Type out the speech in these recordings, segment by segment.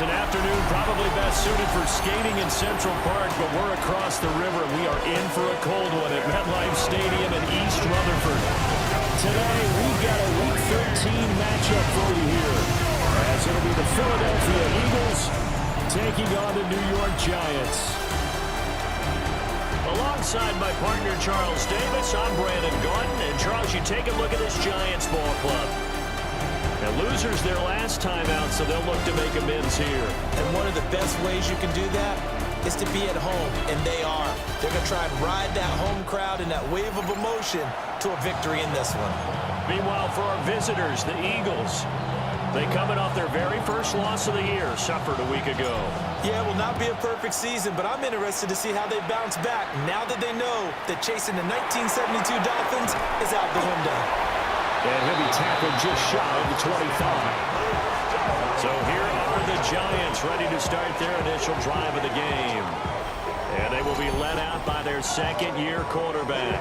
It's an afternoon probably best suited for skating in Central Park, but we're across the river. We are in for a cold one at MetLife Stadium in East Rutherford. Today, we've got a Week 13 matchup for you here, as it'll be the Philadelphia Eagles taking on the New York Giants. Alongside my partner, Charles Davis, I'm Brandon Gaudin. And Charles, you take a look at this Giants ball club. Now, losers their last time out, so they'll look to make amends here. And one of the best ways you can do that is to be at home, and they are. They're going to try and ride that home crowd and that wave of emotion to a victory in this one. Meanwhile, for our visitors, the Eagles, they coming off their very first loss of the year, suffered a week ago. Yeah, it will not be a perfect season, but I'm interested to see how they bounce back now that they know that chasing the 1972 Dolphins is out the window. And he'll be tackled just shy of the 25. So here are the Giants ready to start their initial drive of the game. And they will be led out by their second-year quarterback.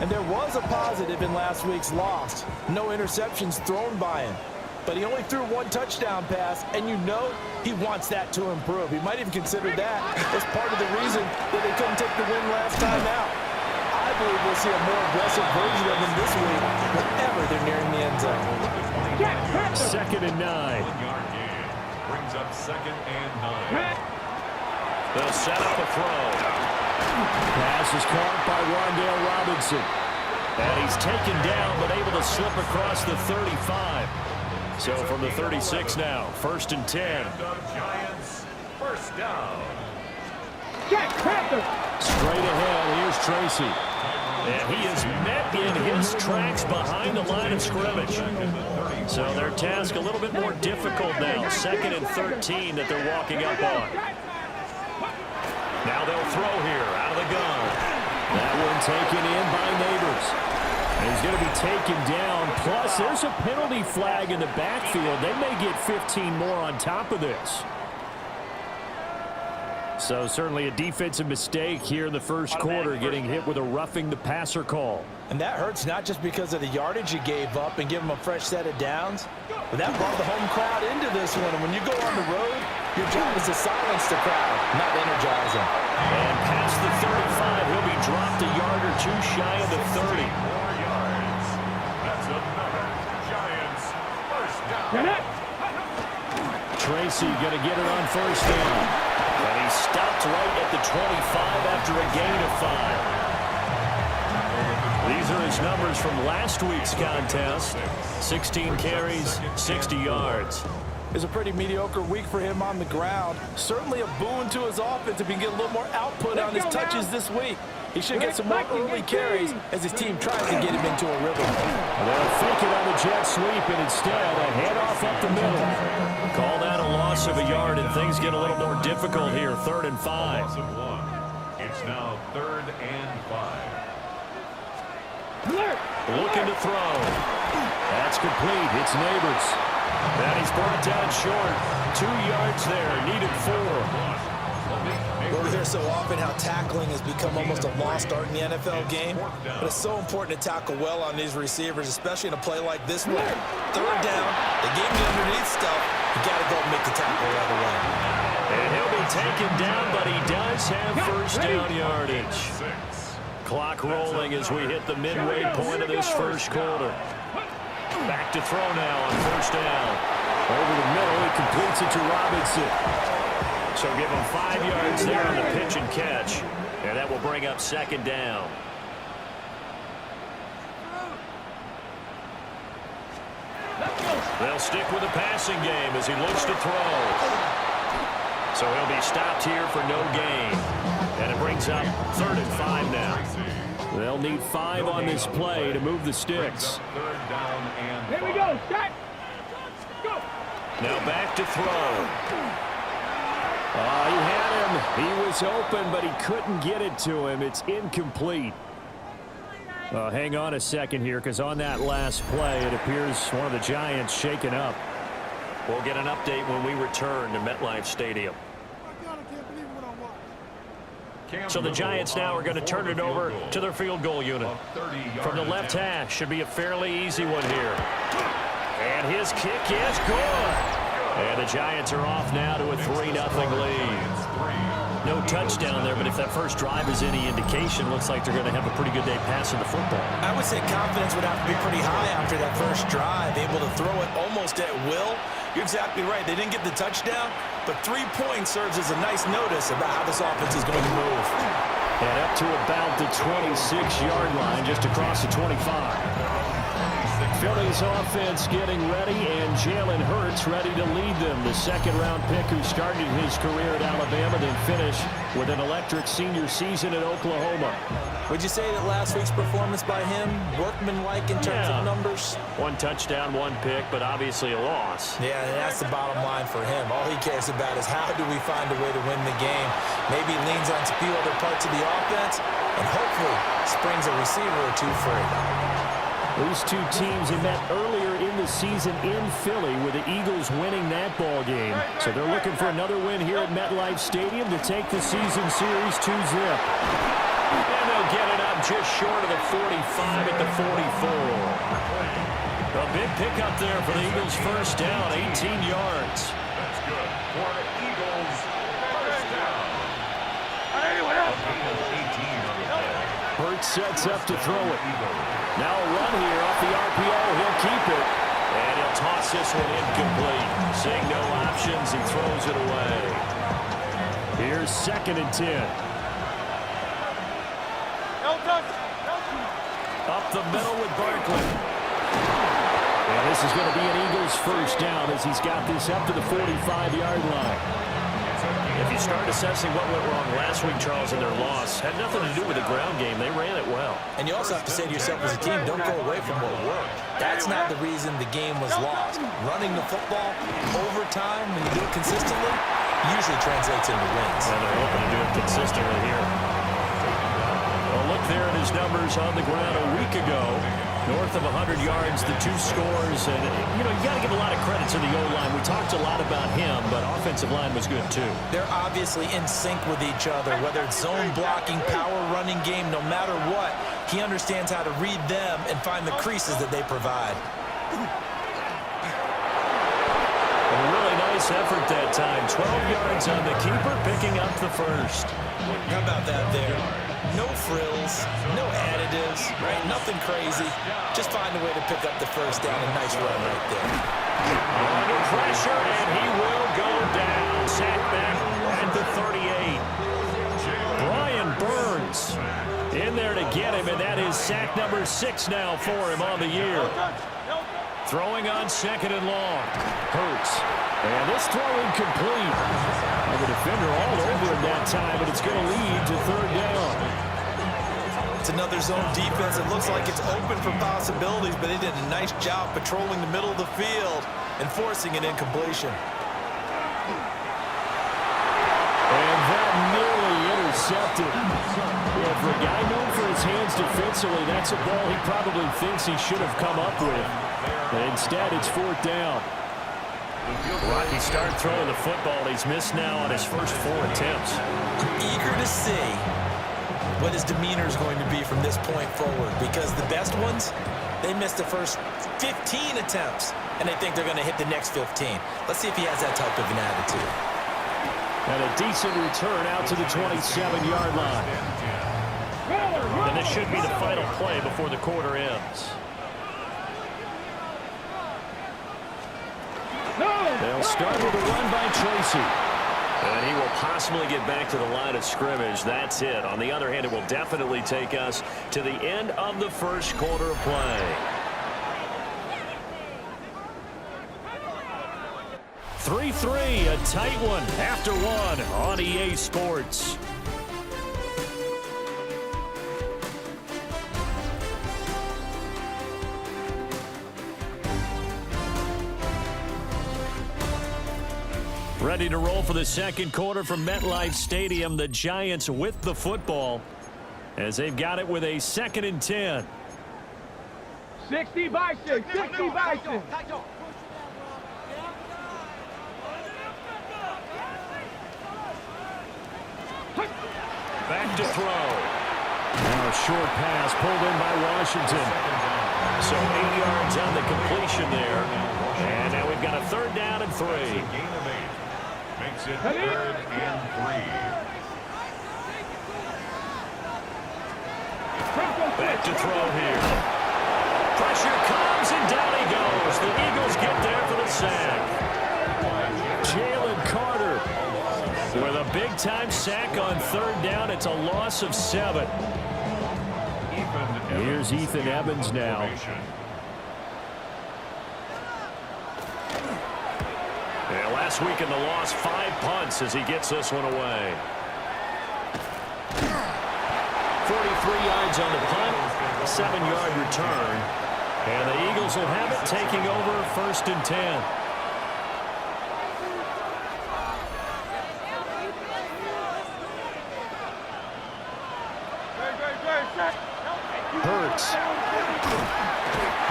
And there was a positive in last week's loss. No interceptions thrown by him. But he only threw one touchdown pass, and you know he wants that to improve. He might even consider that as part of the reason that they couldn't take the win last time out. I believe we'll see a more aggressive version of him this week whenever they're nearing the end zone. 2nd and 9. Brings up 2nd and 9. They'll set up a throw. Pass is caught by Rondale Robinson. And he's taken down, but able to slip across the 35. So from the 36 now, 1st and 10. The Giants, first down. Straight ahead, here's Tracy. And he is met in his tracks behind the line of scrimmage. So their task a little bit more difficult now. 2nd and 13 that they're walking up on. Now they'll throw here out of the gun. That one taken in by Neighbors. And he's going to be taken down. Plus, there's a penalty flag in the backfield. They may get 15 more on top of this. So certainly a defensive mistake here in the first quarter, getting hit with a roughing the passer call. And that hurts not just because of the yardage you gave up and give them a fresh set of downs, but that brought the home crowd into this one. And when you go on the road, your job is to silence the crowd, not energize them. And past the 35, he'll be dropped a yard or two shy of the 30. 4 yards. That's another Giants first down. Tracy going to get it on 1st down. And he stopped right at the 25 after a gain of 5. These are his numbers from last week's contest. 16 carries, 60 yards. It was a pretty mediocre week for him on the ground. Certainly a boon to his offense if he can get a little more output on his touches this week. He should get some more early carries as his team tries to get him into a rhythm. They'll fake it on the jet sweep, and instead a handoff up the middle. Call that a loss of a yard, and things get a little more difficult here. 3rd and 5. Loss of 1. It's now 3rd and 5. Looking to throw. That's complete. It's Neighbors. And he's brought down short. 2 yards there. Needed 4. We hear so often how tackling has become almost a lost art in the NFL game, but it's so important to tackle well on these receivers, especially in a play like this one. 3rd down, they gave me underneath stuff. You got to go and make the tackle right away. And he'll be taken down, but he does have 1st down yardage. Clock rolling as we hit the midway point of this first quarter. Back to throw now on 1st down. Over the middle, he completes it to Robinson. So give him 5 yards there on the pitch and catch. And that will bring up 2nd down. They'll stick with the passing game as he looks to throw. So he'll be stopped here for no gain. And it brings up 3rd and 5 now. They'll need 5 on this play to move the sticks. 3rd down and 5. Here we go. Start. Go. Now back to throw. He had him. He was open, but he couldn't get it to him. It's incomplete. Hang on a second here, because on that last play, it appears one of the Giants shaken up. We'll get an update when we return to MetLife Stadium. So the Giants now are going to turn it over to their field goal unit. From the left hash, should be a fairly easy one here. And his kick is good. And the Giants are off now to a 3-0 lead. No touchdown there, but if that first drive is any indication, looks like they're going to have a pretty good day passing the football. I would say confidence would have to be pretty high after that first drive, able to throw it almost at will. You're exactly right. They didn't get the touchdown, but 3 points serves as a nice notice about how this offense is going to move. And up to about the 26-yard line, just across the 25. Philly's offense getting ready, and Jalen Hurts ready to lead them. The second-round pick who started his career at Alabama, then finished with an electric senior season at Oklahoma. Would you say that last week's performance by him, workmanlike in terms of numbers? 1 touchdown, 1 pick, but obviously a loss. Yeah, and that's the bottom line for him. All he cares about is how do we find a way to win the game. Maybe leans on a few other parts of the offense, and hopefully springs a receiver or two free. These two teams have met earlier in the season in Philly with the Eagles winning that ball game. So they're looking for another win here at MetLife Stadium to take the season series 2-0. And they'll get it up just short of the 45 at the 44. A big pickup there for the Eagles first down, 18 yards. That's good for the Eagles. First down. Hurts sets up to throw it. Now a run here off the RPO. He'll keep it. And he'll toss this one incomplete. Seeing no options, he throws it away. Here's 2nd and 10. Up the middle with Barkley. And this is going to be an Eagles first down as he's got this up to the 45-yard line. If you start assessing what went wrong last week, Charles, in their loss, had nothing to do with the ground game. They ran it well. And you also have to say to yourself as a team, don't go away from what worked. That's not the reason the game was lost. Running the football over time, when you do it consistently, usually translates into wins. And they're hoping to do it consistently here. Well, look there at his numbers on the ground a week ago. North of 100 yards, the 2 scores. And, you got to give a lot of credit to the O-line. We talked a lot about him, but offensive line was good, too. They're obviously in sync with each other, whether it's zone blocking, power running game, no matter what. He understands how to read them and find the creases that they provide. A really nice effort that time. 12 yards on the keeper, picking up the first. How about that there? No frills, no additives, right? Nothing crazy. Just find a way to pick up the first down. A nice run right there. Under pressure, and he will go down. Sacked back at the 38. Brian Burns in there to get him, and that is sack number 6 now for him on the year. Throwing on 2nd and long. Hurts. And this throw incomplete. And the defender all over him that time, but it's going to lead to 3rd down. It's another zone defense. It looks like it's open for possibilities, but they did a nice job patrolling the middle of the field and forcing an incompletion. And that nearly intercepted. Yeah, for a guy known for his hands defensively, that's a ball he probably thinks he should have come up with. And instead, it's 4th down. Rocky started throwing the football. He's missed now on his first 4 attempts. I'm eager to see what his demeanor is going to be from this point forward, because the best ones, they missed the first 15 attempts, and they think they're going to hit the next 15. Let's see if he has that type of an attitude. And a decent return out to the 27-yard line. And this should be the final play before the quarter ends. They'll start with a run by Tracy. And he will possibly get back to the line of scrimmage. That's it. On the other hand, it will definitely take us to the end of the first quarter of play. 3-3, a tight one after 1 on EA Sports. Ready to roll for the second quarter from MetLife Stadium. The Giants with the football as they've got it with a 2nd and 10. 60 Bison, 60 Bison. Back to throw. Now a short pass pulled in by Washington. So 8 yards on the completion there. And now we've got a 3rd down and and 3. Gain of 8. Makes it 3rd and 3. Back to throw here. Pressure comes, and down he goes. The Eagles get there for the sack. Jalen Carter with a big-time sack on 3rd down. It's a loss of 7. Here's Ethan Evans now. Yeah, last week in the loss, 5 punts as he gets this one away. 43 yards on the punt, a 7-yard return. And the Eagles will have it, taking over 1st and 10. Hurts.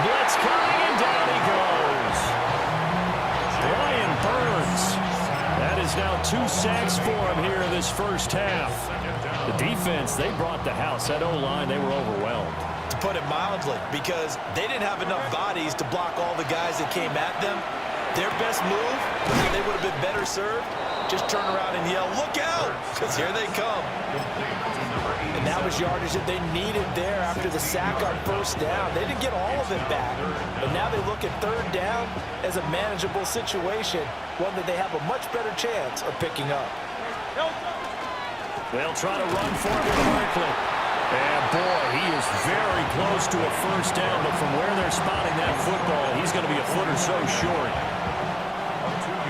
Blitz coming, and down he goes. Brian Burns. That is now 2 sacks for him here in this first half. The defense, they brought the house. That O-line, they were overwhelmed. To put it mildly, because they didn't have enough bodies to block all the guys that came at them. Their best move, they would have been better served, just turn around and yell, "Look out!" because here they come. And that was yardage that they needed there after the sack on 1st down. They didn't get all of it back, but now they look at 3rd down as a manageable situation, one that they have a much better chance of picking up. They'll try to run for him with Barkley. And boy, he is very close to a 1st down, but from where they're spotting that football, he's going to be a foot or so short.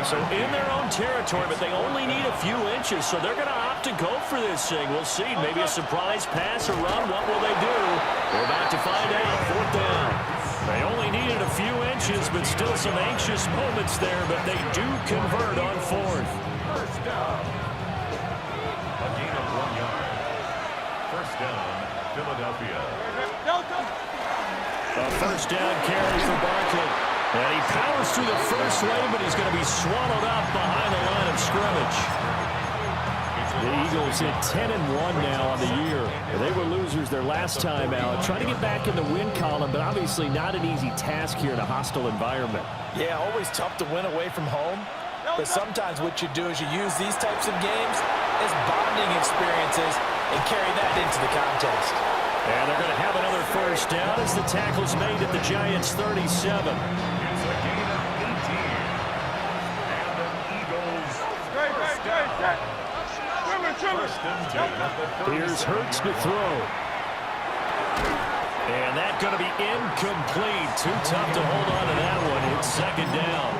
So in their own territory, but they only need a few inches, so they're going to opt to go for this thing. We'll see. Maybe a surprise pass or run. What will they do? We're about to find out. 4th down. They only needed a few inches, but still some anxious moments there, but they do convert on 4th. First down. A gain of 1 yard. First down, Philadelphia. A 1st down carry for Barkley. And he powers through the first lane, but he's going to be swallowed up behind the line of scrimmage. The Eagles at 10-1 now on the year. They were losers their last time out. Trying to get back in the win column, but obviously not an easy task here in a hostile environment. Yeah, always tough to win away from home. But sometimes what you do is you use these types of games as bonding experiences and carry that into the contest. And they're going to have another 1st down as the tackle's made at the Giants' 37. It's a gain of 18. And the Eagles first down. First and 10 at the 37. Here's Hurts to throw. And that's going to be incomplete. Too tough to hold on to that one. It's 2nd down.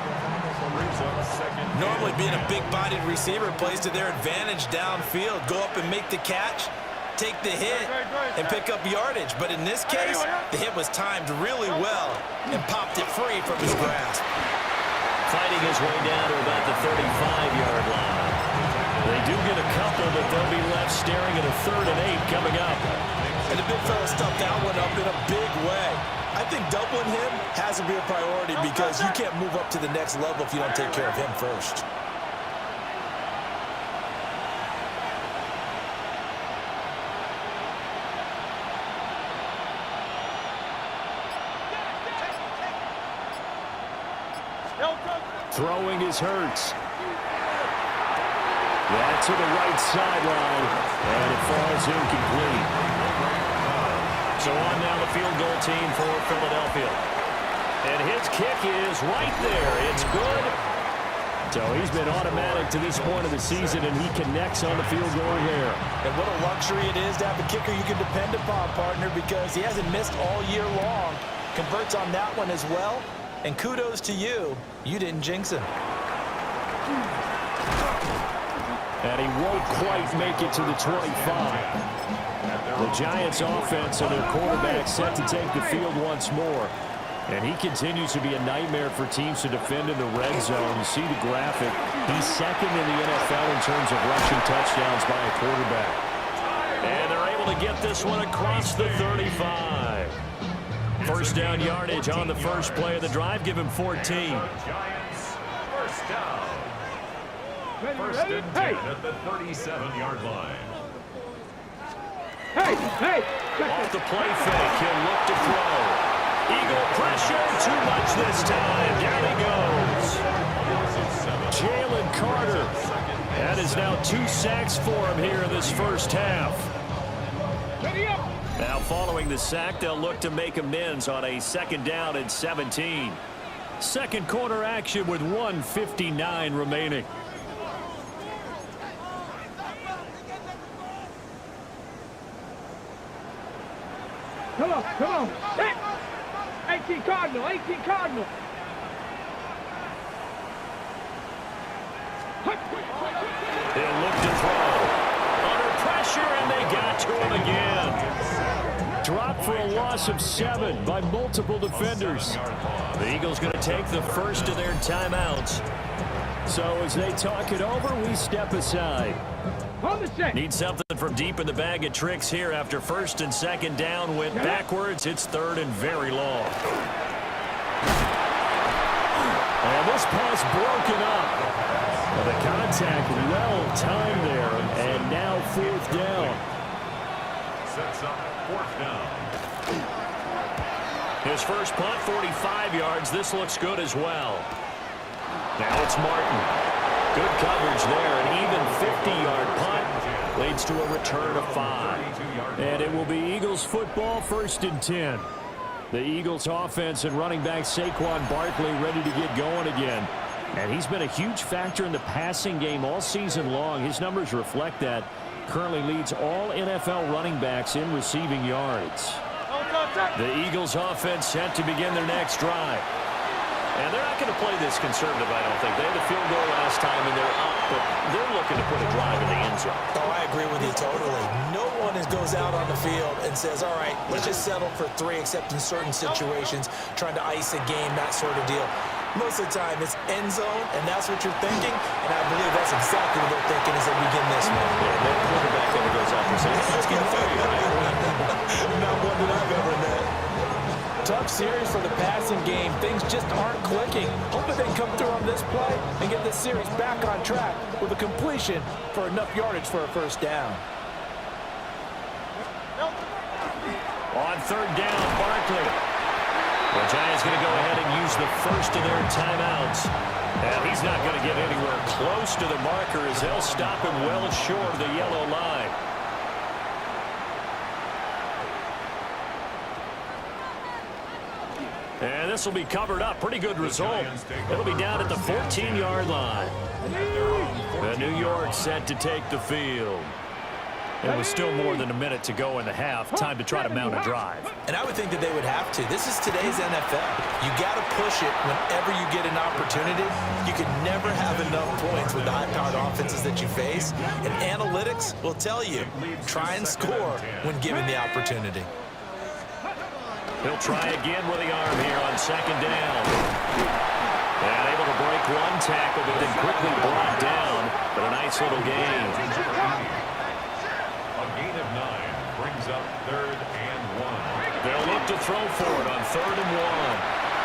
Normally being a big-bodied receiver plays to their advantage downfield. Go up and make the catch, take the hit, and pick up yardage. But in this case, the hit was timed really well and popped it free from his grasp. Fighting his way down to about the 35-yard line. They do get a couple, but they'll be left staring at a 3rd and 8 coming up. And the big fella stuffed that one up in a big way. I think doubling him has to be a priority because you can't move up to the next level if you don't take care of him first. Throwing is Hurts. That's to the right sideline, and it falls incomplete. So on now the field goal team for Philadelphia. And his kick is right there. It's good. So he's been automatic to this point of the season, and he connects on the field goal here. And what a luxury it is to have a kicker you can depend upon, partner, because he hasn't missed all year long. Converts on that one as well. And kudos to you. You didn't jinx him. And he won't quite make it to the 25. The Giants offense and their quarterback set to take the field once more. And he continues to be a nightmare for teams to defend in the red zone. You see the graphic. He's 2nd in the NFL in terms of rushing touchdowns by a quarterback. And they're able to get this one across the 35. 1st down yardage on the first play of the drive. Give him 14. Giants first down. First and 10 at the 37-yard line. Off the play fake, he'll look to throw. Eagle pressure, too much this time. Down he goes. Carter. That is now 2 sacks for him here in this first half. Now following the sack, they'll look to make amends on a 2nd down and 17. Second quarter action with 1:59 remaining. Come on. Hit. 18 Cardinal. They'll look to throw. Under pressure, and they got to him again. Dropped for a loss of 7 by multiple defenders. The Eagles going to take the first of their timeouts. So as they talk it over, we step aside. Need something from deep in the bag of tricks here after 1st and 2nd down. Went backwards. It's 3rd and very long. And this pass broken up. Well, the contact well timed there, and now 4th down. Sets up 4th down. His first punt, 45 yards. This looks good as well. Now it's Martin. Good coverage there. An even 50-yard punt leads to a return of 5. And it will be Eagles football, 1st and 10. The Eagles offense and running back Saquon Barkley ready to get going again. And he's been a huge factor in the passing game all season long. His numbers reflect that. Currently leads all NFL running backs in receiving yards. The Eagles offense set to begin their next drive. And they're not going to play this conservative, I don't think. They had a field goal last time, and they're up, but they're looking to put a drive in the end zone. Oh, I agree with you totally. No one goes out on the field and says, all right, let's just settle for 3, except in certain situations, trying to ice a game, that sort of deal. Most of the time, it's end zone, and that's what you're thinking, and I believe that's exactly what they're thinking as they begin this one. Yeah, no quarterback ever goes out and says, let's get 3, right? Not one that I've ever met. Tough series for the passing game. Things just aren't clicking. Hoping they can come through on this play and get this series back on track with a completion for enough yardage for a 1st down. On 3rd down, Barkley. The Giants going to go ahead and use the first of their timeouts. And he's not going to get anywhere close to the marker as they'll stop him well short of the yellow line. And this will be covered up. Pretty good result. It'll be down at the 14-yard line. The New York set to take the field. It was still more than a minute to go in the half. Time to try to mount a drive. And I would think that they would have to. This is today's NFL. You got to push it whenever you get an opportunity. You can never have enough points with the high-powered offenses that you face. And analytics will tell you, try and score when given the opportunity. He'll try again with the arm here on 2nd down. And able to break one tackle, but then quickly brought down. But a nice little gain. A gain of 9 brings up 3rd and 1. They'll look to throw for it on 3rd and 1.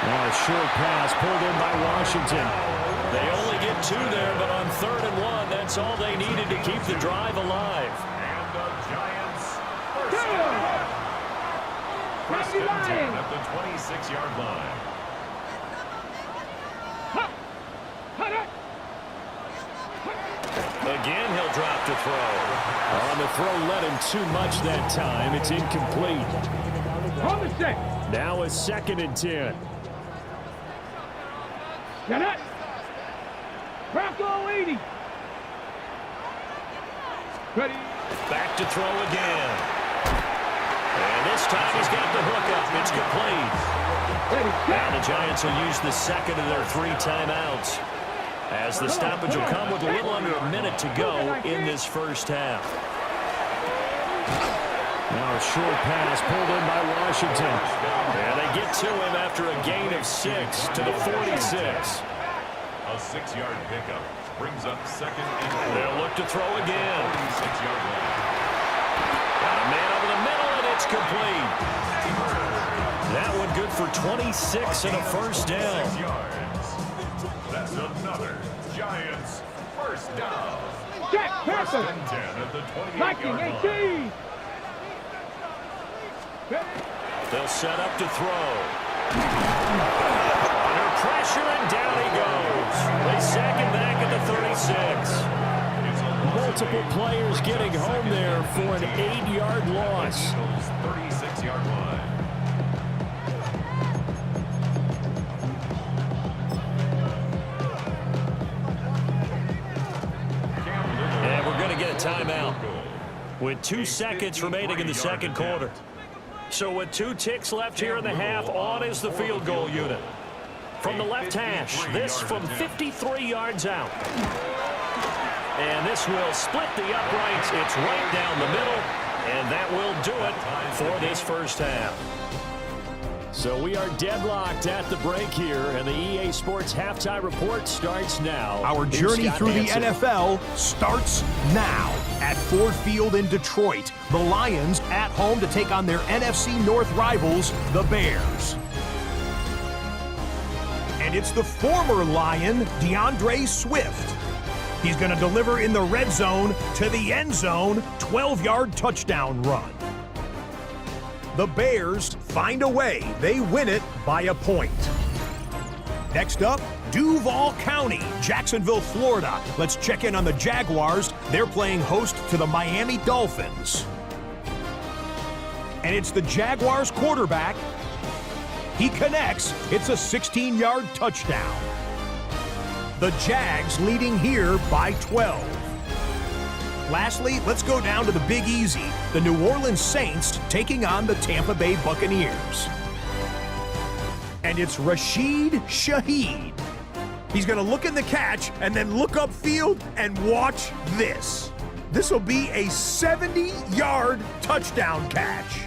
Now a short pass pulled in by Washington. They only get 2 there, but on 3rd and 1, that's all they needed to keep the drive alive. And the Giants first down. 1st and 10 at the 26-yard line. Again, he'll drop to throw. On the throw, let him too much that time. It's incomplete. Now a 2nd and 10. Get it. Bronco 80. Ready. Back to throw again. And this time he's got the hook up. It's complete. Now the Giants will use the 2nd of their 3 timeouts, as the stoppage will come with a little under a minute to go in this first half. Now a short pass pulled in by Washington. And they get to him after a gain of 6 to the 46. A 6-yard pickup brings up 2nd and 4. They'll look to throw again. 46-yard line. Got a man over the middle, and it's complete. That one good for 26 and a 1st down. 6 yards. That's another Giants first down. Jack 1st and 10 at the 28-yard line. 18. They'll set up to throw. Under pressure, and down he goes. They sack him back at the 36. Multiple players getting home there for an 8-yard loss. 36-yard line. And we're going to get a timeout with 2 seconds remaining in the second quarter. So with 2 ticks left here in the half, on is the field goal unit. From the left hash, this from 53 yards out. And this will split the uprights. It's right down the middle, and that will do it for this first half. So we are deadlocked at the break here, and the EA Sports Halftime Report starts now. Our journey through the NFL starts now. At Ford Field in Detroit, the Lions at home to take on their NFC North rivals, the Bears. And it's the former Lion, DeAndre Swift. He's going to deliver in the red zone to the end zone, 12-yard touchdown run. The Bears find a way. They win it by a point. Next up, Duval County, Jacksonville, Florida. Let's check in on the Jaguars. They're playing host to the Miami Dolphins. And it's the Jaguars quarterback. He connects. It's a 16-yard touchdown. The Jags leading here by 12. Lastly, let's go down to the Big Easy. The New Orleans Saints taking on the Tampa Bay Buccaneers. And it's Rashid Shaheed. He's going to look in the catch and then look upfield and watch this. This will be a 70-yard touchdown catch.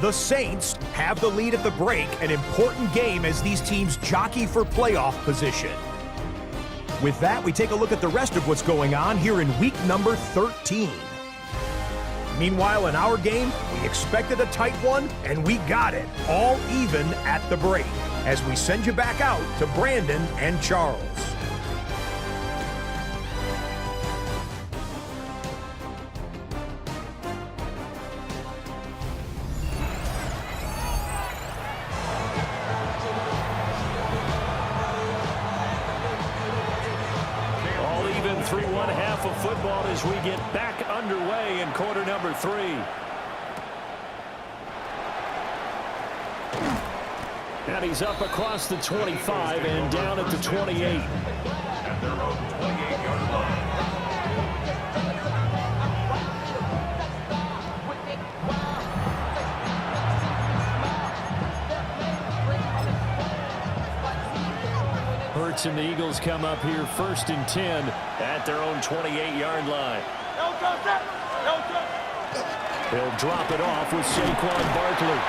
The Saints have the lead at the break, an important game as these teams jockey for playoff position. With that, we take a look at the rest of what's going on here in week number 13. Meanwhile, in our game, we expected a tight one, and we got it, all even at the break, as we send you back out to Brandon and Charles. Through one half of football as we get back underway in quarter number 3. And he's up across the 25 and down at the 28. At their own 28-yard line. Hurts and the Eagles come up here 1st and 10 at their own 28-yard line. He'll drop it off with Saquon Barkley.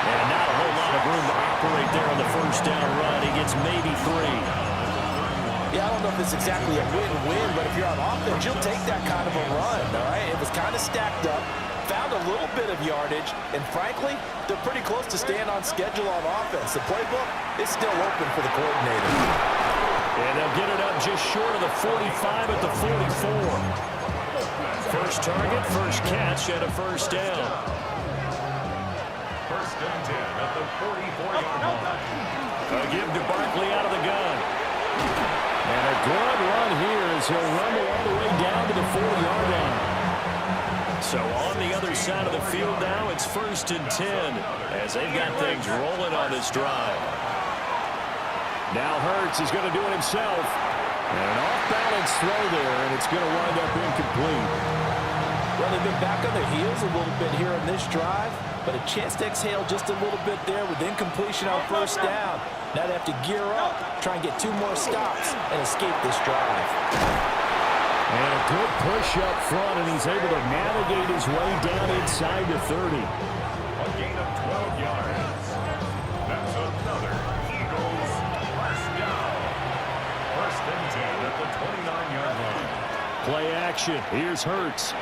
And not a whole lot of room to operate there on the first down run. He gets maybe 3. Yeah, I don't know if it's exactly a win-win, but if you're on offense, you'll take that kind of a run, all right? It was kind of stacked up, found a little bit of yardage, and frankly, they're pretty close to staying on schedule on offense. The playbook is still open for the coordinator. And they'll get it up just short of the 45 at the 44. First target, first catch, and a first down. 1st and 10 at the 44-yard line. A give to Barkley out of the gun. And a good run here as he'll rumble all the way down to the 4-yard line. So on the other side of the field now, it's 1st and 10 as they've got things rolling on this drive. Now Hurts is going to do it himself. And an off-balance throw there, and it's going to wind up incomplete. Well, they've been back on their heels a little bit here on this drive, but a chance to exhale just a little bit there with incompletion on first down. Now they have to gear up, try and get 2 more stops, and escape this drive. And a good push up front, and he's able to navigate his way down inside the 30. A gain of 12 yards. That's another Eagles first down. 1st and 10 at the 29-yard line. Play action. Here's Hurts.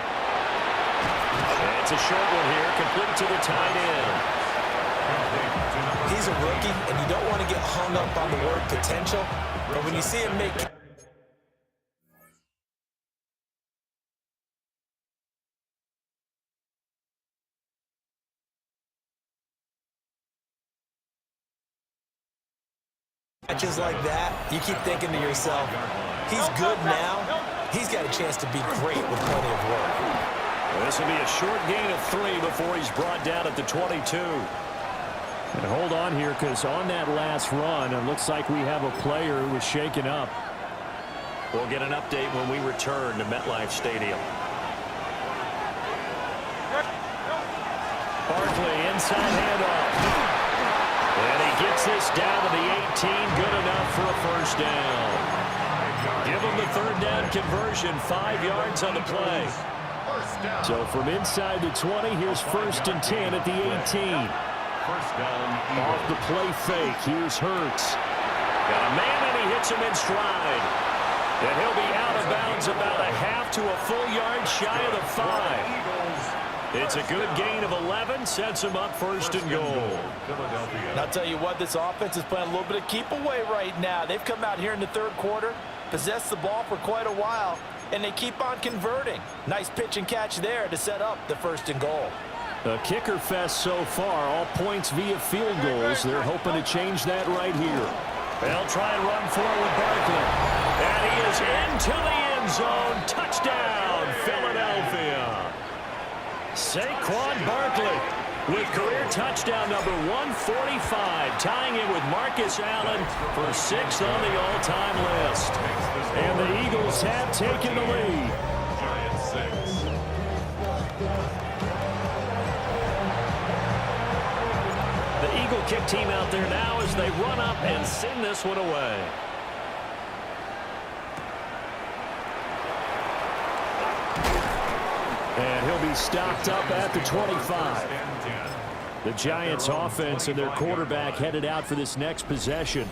It's a short one here, complete to the tight end. He's a rookie, and you don't want to get hung up on the word potential, but when you see him make Matches like that, you keep thinking to yourself, he's good now. He's got a chance to be great with plenty of work. Well, this will be a short gain of 3 before he's brought down at the 22. And hold on here, because on that last run, it looks like we have a player who was shaken up. We'll get an update when we return to MetLife Stadium. Barkley, inside handoff. And he gets this down to the 18, good enough for a first down. Give him the third down conversion, 5 yards on the play. So from inside the 20, here's 1st and 10 at the 18. First down. Off the play fake, here's Hurts. Got a man and he hits him in stride. And he'll be out of bounds about a half to a full yard shy of the 5. It's a good gain of 11, sets him up 1st and goal. And I'll tell you what, this offense is playing a little bit of keep away right now. They've come out here in the 3rd quarter, possessed the ball for quite a while, and they keep on converting. Nice pitch and catch there to set up the 1st and goal. A kicker fest so far, all points via field goals. They're hoping to change that right here. They'll try and run forward Barkley. And he is into the end zone. Touchdown, Philadelphia. Saquon Barkley with career touchdown number 145, tying it with Marcus Allen for 6th on the all-time list. And the Eagles have taken the lead. Giants 6. The Eagle kick team out there now as they run up and send this one away. And he'll be stopped up at the 25. The Giants offense and their quarterback headed out for this next possession.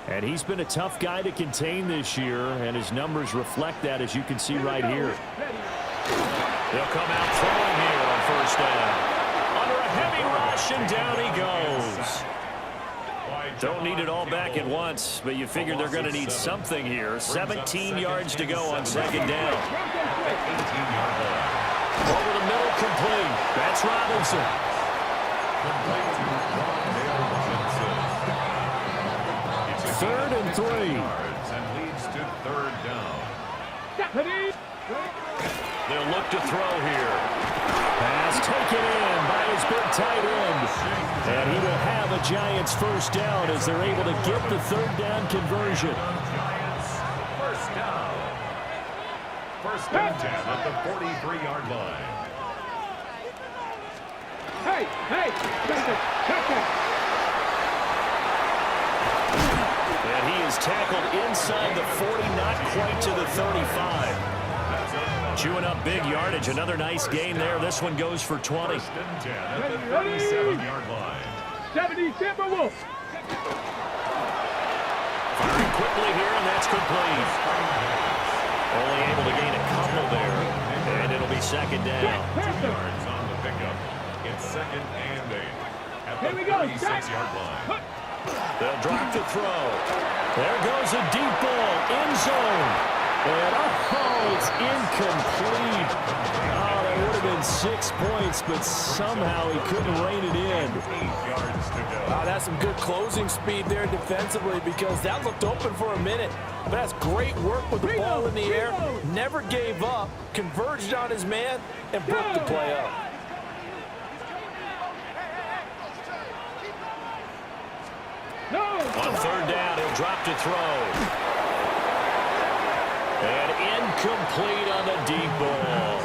And he's been a tough guy to contain this year, and his numbers reflect that, as you can see right here. They'll come out throwing here on 1st down. Under a heavy rush, and down he goes. Don't need it all back at once, but you figure they're going to need something here. 17 yards to go on 2nd down. Over the middle, complete. That's Robinson. 3rd and 3. And leads to 3rd down. They'll look to throw here. Pass taken in by his big tight end. And he will have a Giants 1st down as they're able to get the 3rd down conversion. Giants, 1st down. 1st and 10 at the 43-yard line. Hey, check that. And he is tackled inside the 40, not quite to the 35. Chewing up big yardage. Another nice gain there. This one goes for 20. 1st and 10 at the 37-yard line. 70 Timberwolves. Firing quickly here, and that's complete. Only able to gain a couple there. And it'll be 2nd down. 2 yards on the pickup. It's 2nd and 8 at the 36-yard line. They'll drop the throw. There goes a deep ball. End zone. And it's incomplete. Oh, that would have been 6 points, but somehow he couldn't rein it in. 8 yards to go. That's some good closing speed there defensively, because that looked open for a minute. But that's great work with the ball in the air. Never gave up, converged on his man, and broke the play up. On 3rd down, he'll drop to throw. And incomplete on the deep ball.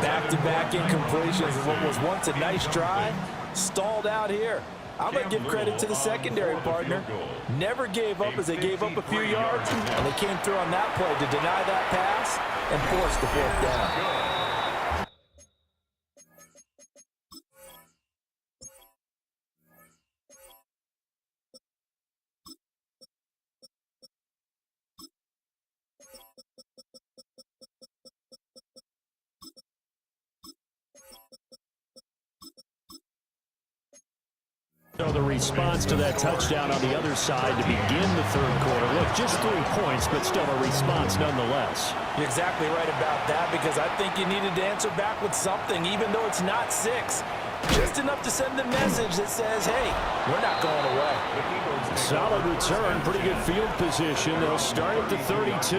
Back-to-back incompletions of what was once a nice drive, stalled out here. I'm going to give credit to the secondary partner. Never gave up as they gave up a few yards, and they came through on that play to deny that pass and force the 4th down. So the response to that touchdown on the other side to begin the 3rd quarter. Look, just 3 points, but still a response nonetheless. You're exactly right about that, because I think you needed to answer back with something, even though it's not 6. Just enough to send the message that says, hey, we're not going away. Solid return, pretty good field position. They'll start at the 32.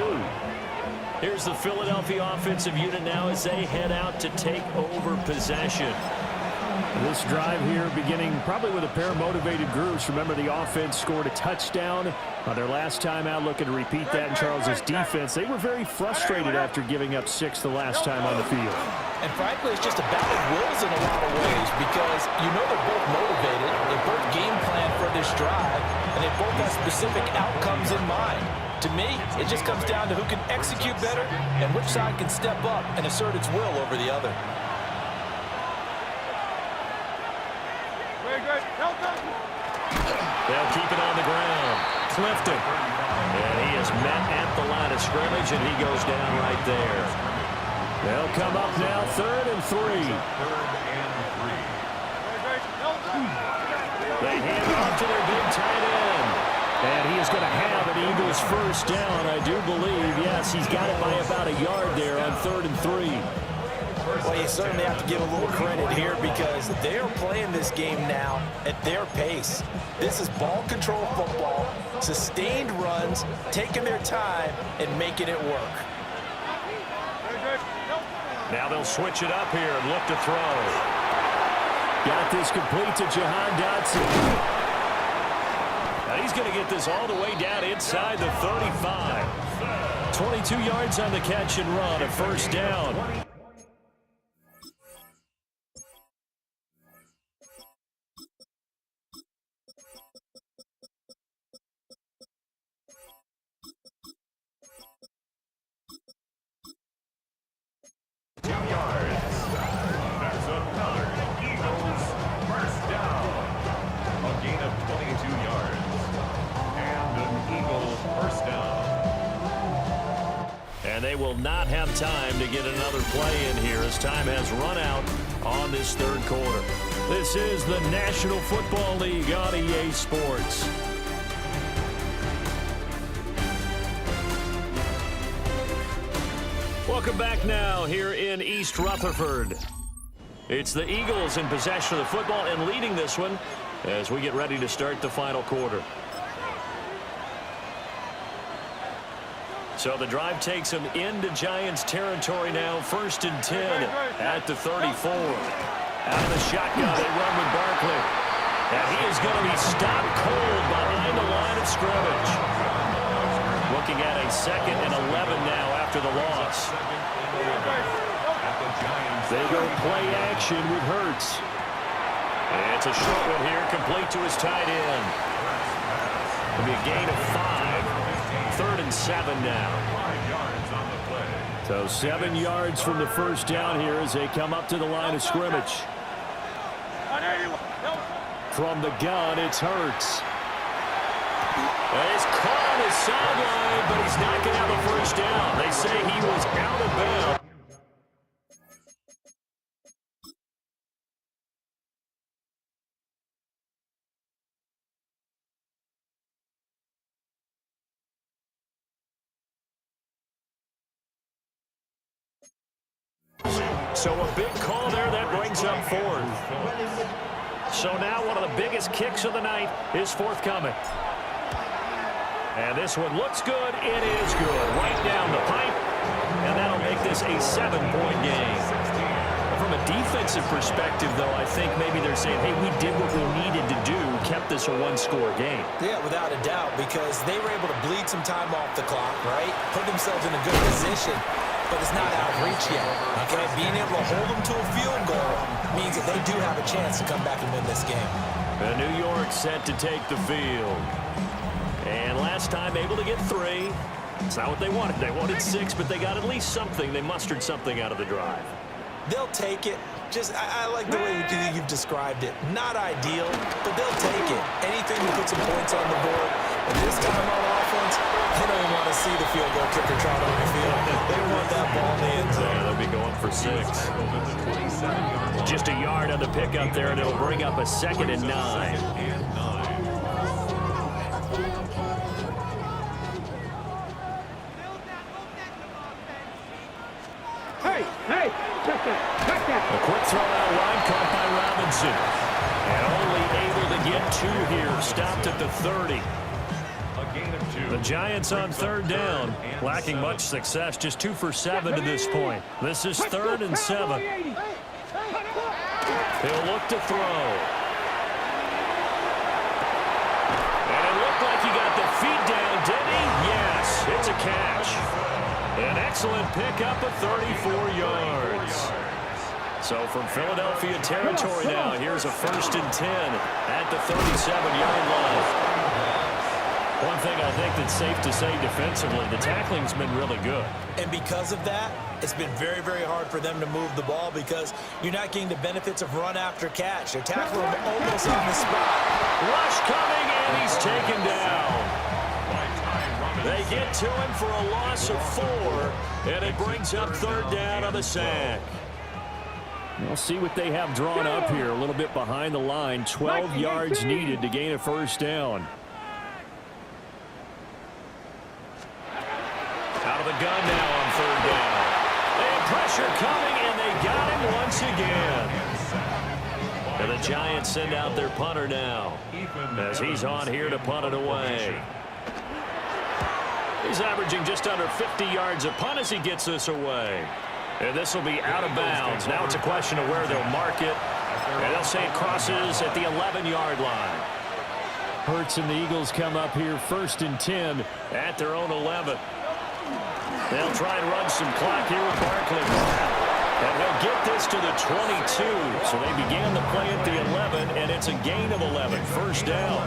Here's the Philadelphia offensive unit now as they head out to take over possession. This drive here beginning probably with a pair of motivated groups. Remember, the offense scored a touchdown on their last time out, looking to repeat that in Charles's defense. They were very frustrated after giving up 6 the last time on the field. And frankly, it's just a battle of wills in a lot of ways because you know they're both motivated, they both game plan for this drive, and they both have specific outcomes in mind. To me, it just comes down to who can execute better and which side can step up and assert its will over the other. They'll keep it on the ground. Clifton. And he is met at the line of scrimmage, and he goes down right there. They'll come up now, 3rd and 3. They hand off to their big tight end. And he is going to have an Eagles first down, I do believe. Yes, he's got it by about a yard there on 3rd and 3. Well, you certainly have to give a little credit here because they are playing this game now at their pace. This is ball control football, sustained runs, taking their time, and making it work. Now they'll switch it up here and look to throw. Got this complete to Jahan Dotson. Now he's going to get this all the way down inside the 35. 22 yards on the catch and run, a first down. And they will not have time to get another play in here as time has run out on this 3rd quarter. This is the National Football League on EA Sports. Welcome back now here in East Rutherford. It's the Eagles in possession of the football and leading this one as we get ready to start the final quarter. So the drive takes them into Giants territory now. 1st and 10 at the 34. Out of the shotgun, they run with Barkley. And he is going to be stopped cold behind the line of scrimmage. Looking at a 2nd and 11 now after the loss. They go play action with Hurts. And it's a short one here, complete to his tight end. It'll be a gain of 5. 3rd and 7 now. So 7 yards from the first down here as they come up to the line of scrimmage. From the gun, it's Hurts. And he's caught on his sideline, but he's not going to have a first down. They say he was out of bounds. So a big call there that brings up 4th. So now one of the biggest kicks of the night is forthcoming. And this one looks good. It is good. Right down the pipe. And that'll make this a 7-point game. From a defensive perspective, though, I think maybe they're saying, hey, we did what we needed to do, kept this a 1-score game. Yeah, without a doubt, because they were able to bleed some time off the clock, right? Put themselves in a good position. But it's not out of reach yet, okay? Being able to hold them to a field goal means that they do have a chance to come back and win this game. And New York set to take the field. And last time able to get 3. It's not what they wanted. They wanted 6, but they got at least something. They mustered something out of the drive. They'll take it. I like the way you've described it. Not ideal, but they'll take it. Anything to put some points on the board. And this time on offense, they don't even want to see the field goal kicker trot on the field. They want that ball in the end zone. Yeah, they'll be going for 6. Just a yard on the pickup there, and it'll bring up a 2nd and 9. Hey, check that. A quick throw out wide caught by Robinson. And only able to get 2 here. Stopped at the 30. The Giants on 3rd down, lacking much success, just 2 for 7 to this point. This is 3rd and 7. He'll look to throw. And it looked like he got the feet down, did he? Yes, it's a catch. An excellent pickup of 34 yards. So from Philadelphia territory now, here's a 1st and 10 at the 37-yard line. One thing I think that's safe to say defensively, the tackling's been really good. And because of that, it's been very, very hard for them to move the ball because you're not getting the benefits of run after catch. They're tackling him almost on the spot. Rush coming, and he's taken down. They get to him for a loss of 4, and it brings up 3rd down on the sack. We'll see what they have drawn up here. A little bit behind the line. 12 yards needed to gain a 1st down. Out of the gun now on 3rd down. They have pressure coming, and they got him once again. And the Giants send out their punter now as he's on here to punt it away. He's averaging just under 50 yards a punt as he gets this away. And this will be out of bounds. Now it's a question of where they'll mark it. And they'll say it crosses at the 11-yard line. Hurts and the Eagles come up here 1st and 10 at their own 11. They'll try and run some clock here with Barkley. And they'll get this to the 22. So they began the play at the 11, and it's a gain of 11. 1st down.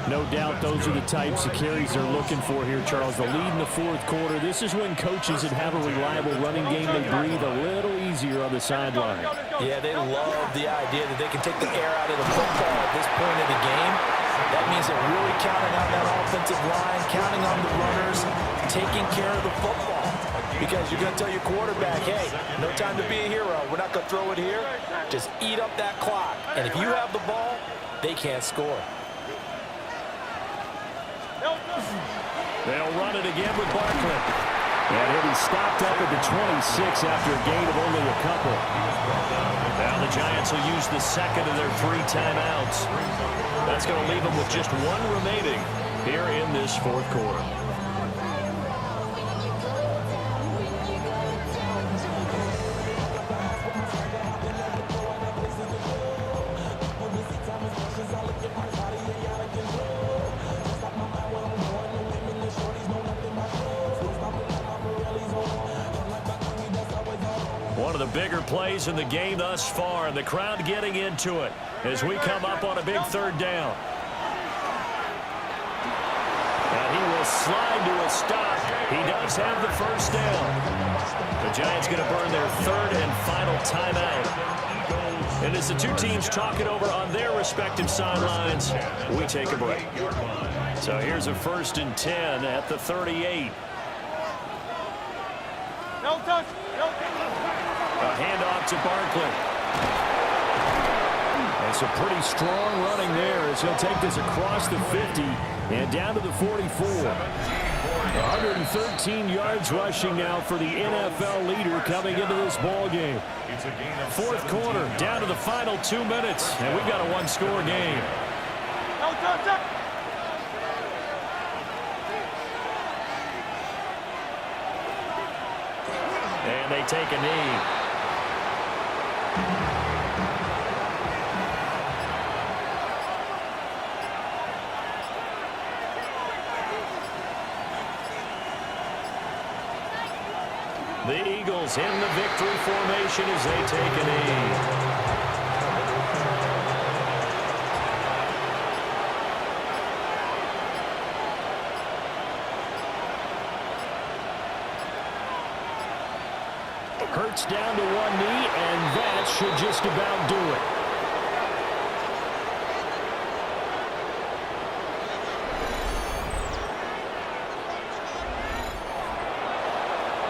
No doubt those are the types of carries they're looking for here, Charles. The lead in the 4th quarter. This is when coaches that have a reliable running game, they breathe a little easier on the sideline. Yeah, they love the idea that they can take the air out of the football at this point in the game. That means they're really counting on that offensive line, counting on the runners, taking care of the football. Because you're going to tell your quarterback, hey, no time to be a hero. We're not going to throw it here. Just eat up that clock. And if you have the ball, they can't score. They'll run it again with Barkley. And he'll be stopped up at the 26 after a gain of only a couple. Now the Giants will use the 2nd of their 3 timeouts. That's going to leave them with just 1 remaining here in this 4th quarter. One of the bigger plays in the game thus far, and the crowd getting into it as we come up on a big 3rd down. And he will slide to a stop. He does have the 1st down. The Giants going to burn their 3rd and final timeout. And as the 2 teams talk it over on their respective sidelines, we take a break. So here's a 1st and 10 at the 38. No touch. A handoff to Barkley. And some pretty strong running there as he'll take this across the 50 and down to the 44. 113 yards rushing now for the NFL leader coming into this ball game. 4th quarter, down to the final 2 minutes, and we've got a 1-score game. No touch. And they take a knee. The Eagles in the victory formation as they take a knee. Hurts down to 1 knee, and that should just about do it.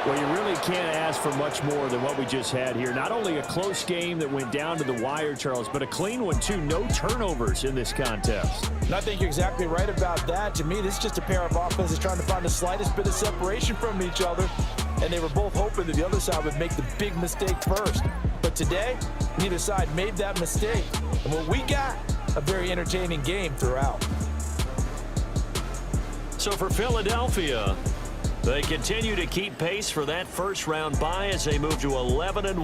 Well, you really can't ask for much more than what we just had here. Not only a close game that went down to the wire, Charles, but a clean one, too. No turnovers in this contest. And I think you're exactly right about that. To me, this is just a pair of offenses trying to find the slightest bit of separation from each other. and they were both hoping that the other side would make the big mistake first. But today, neither side made that mistake. And what we got, a very entertaining game throughout. So for Philadelphia, they continue to keep pace for that first round bye as they move to 11-1.